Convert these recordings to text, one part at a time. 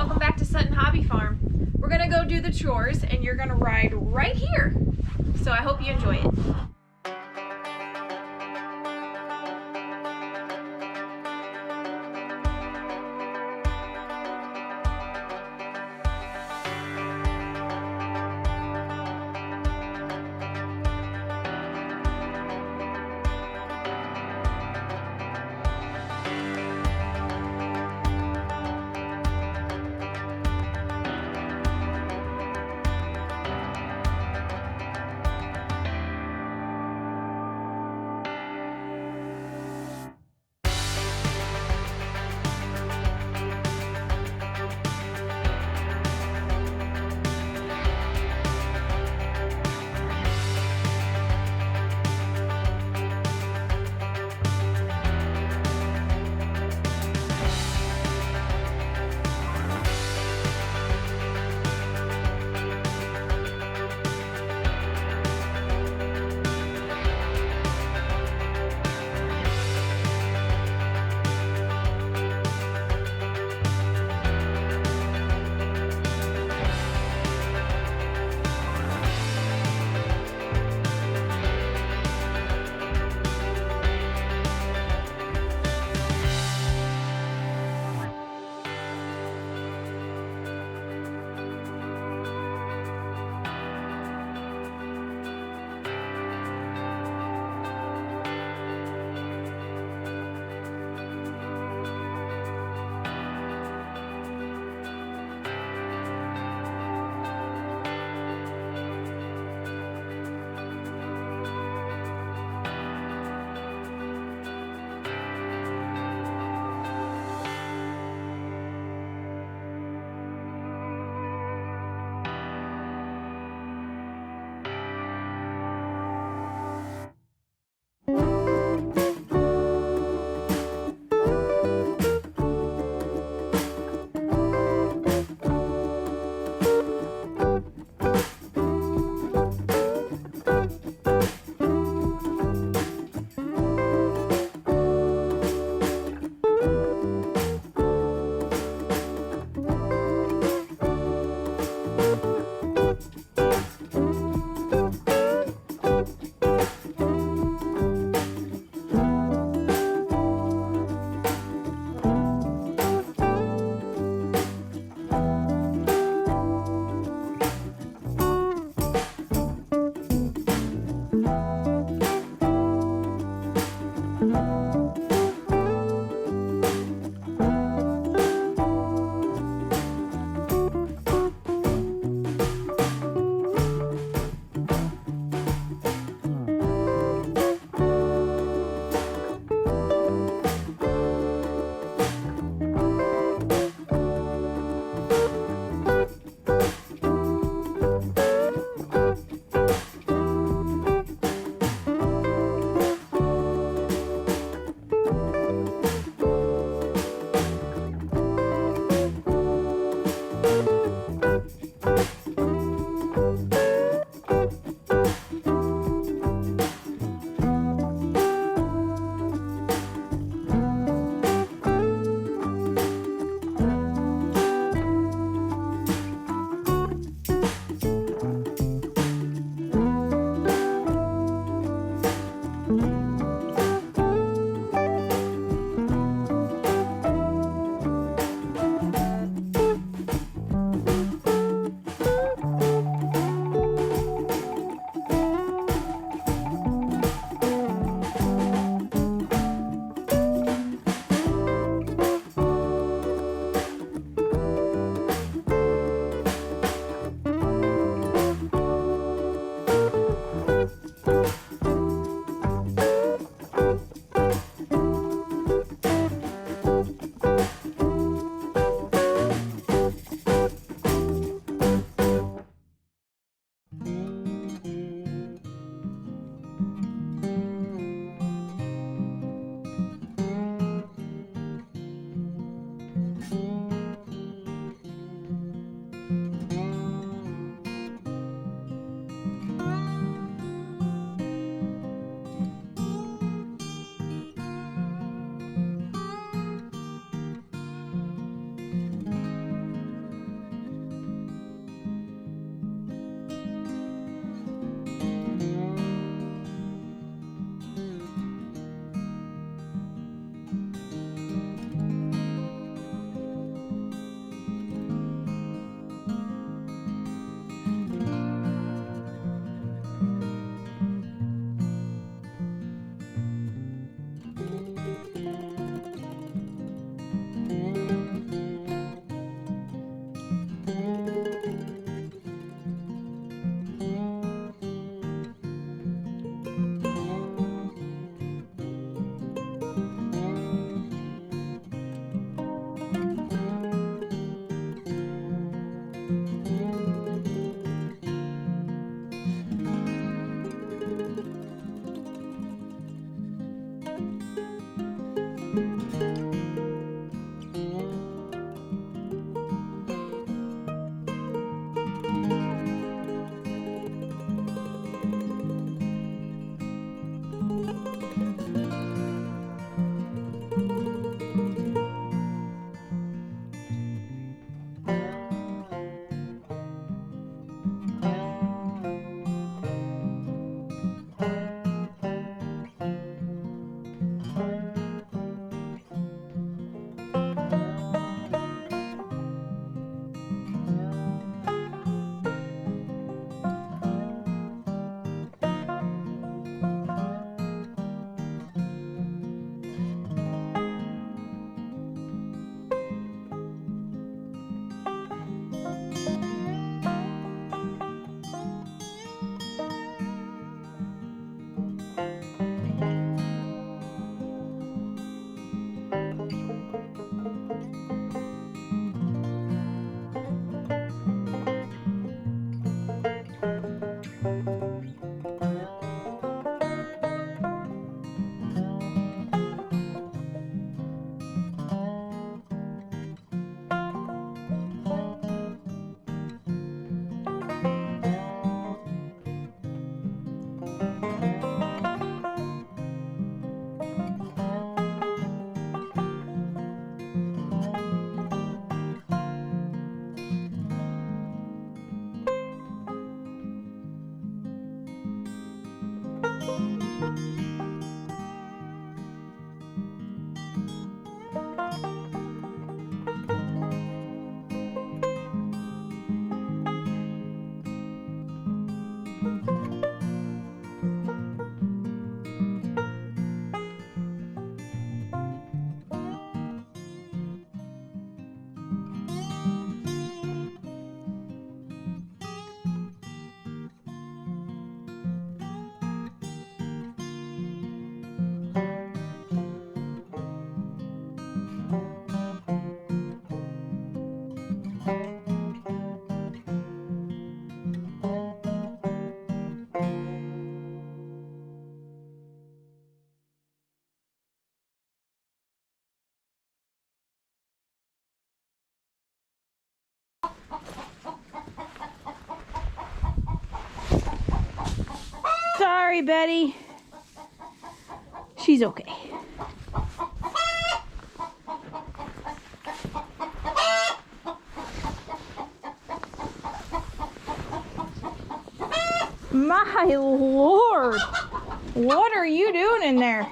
Welcome back to Sutton Hobby Farm. We're gonna go do the chores and you're gonna ride right here. So I hope you enjoy it. Sorry, Betty. She's okay. My Lord. What are you doing in there?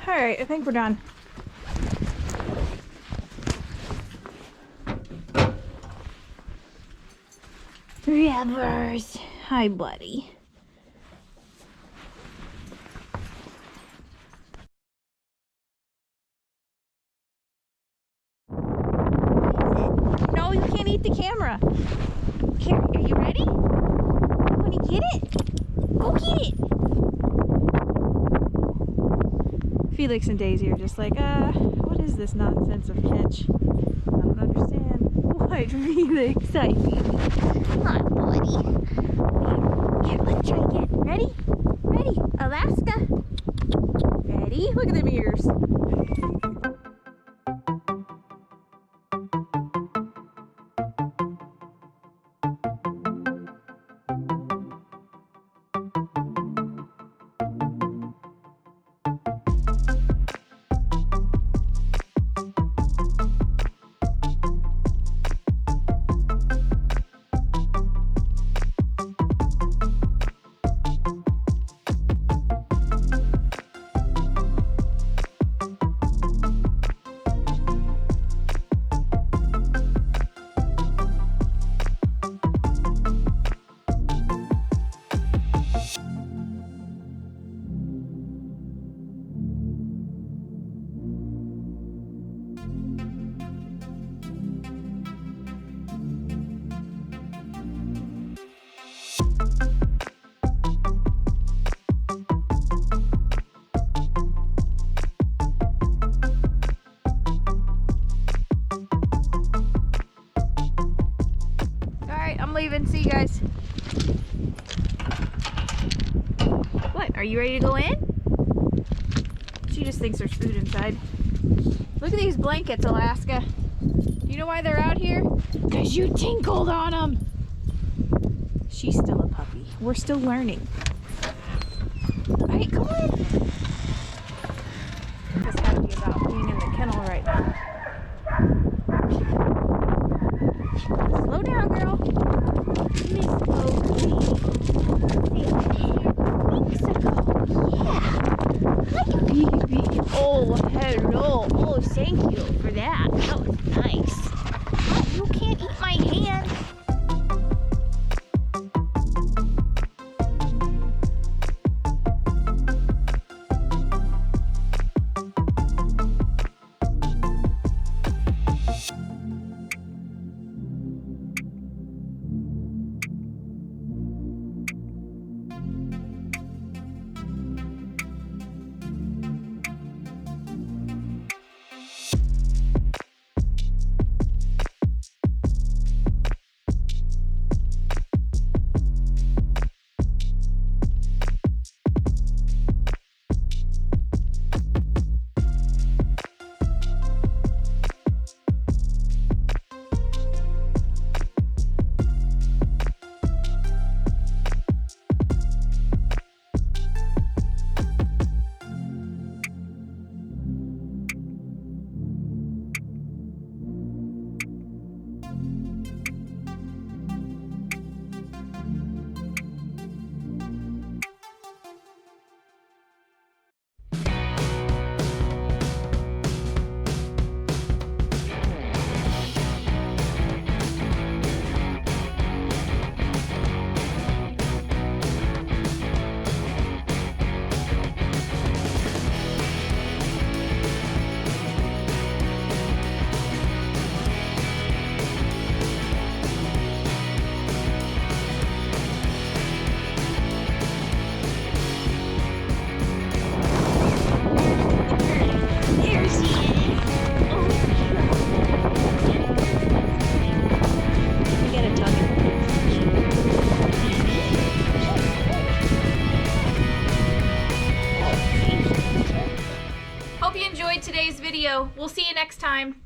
Alright, I think we're done. Rivers. Hi, buddy. No, you can't eat the camera. Here, are you ready? You want to get it? Go get it. Felix and Daisy are just like, what is this nonsense of catch? I don't understand. What, Felix? Hi, baby. Come on, buddy. Here, let's try again. Ready? Ready? Alaska. Ready? Look at them ears. I'm leaving. See you guys. What? Are you ready to go in? She just thinks there's food inside. Look at these blankets, Alaska. Do you know why they're out here? Because you tinkled on them. She's still a puppy. We're still learning. Alright, come on. This has to be about being in the kennel right now. Slow down, girl. Miss Oakley. Mexico. Yeah. Hi, baby. Oh, hello. Oh, thank you for that. That was nice. Oh, you can't eat my hand. today's video. We'll see you next time.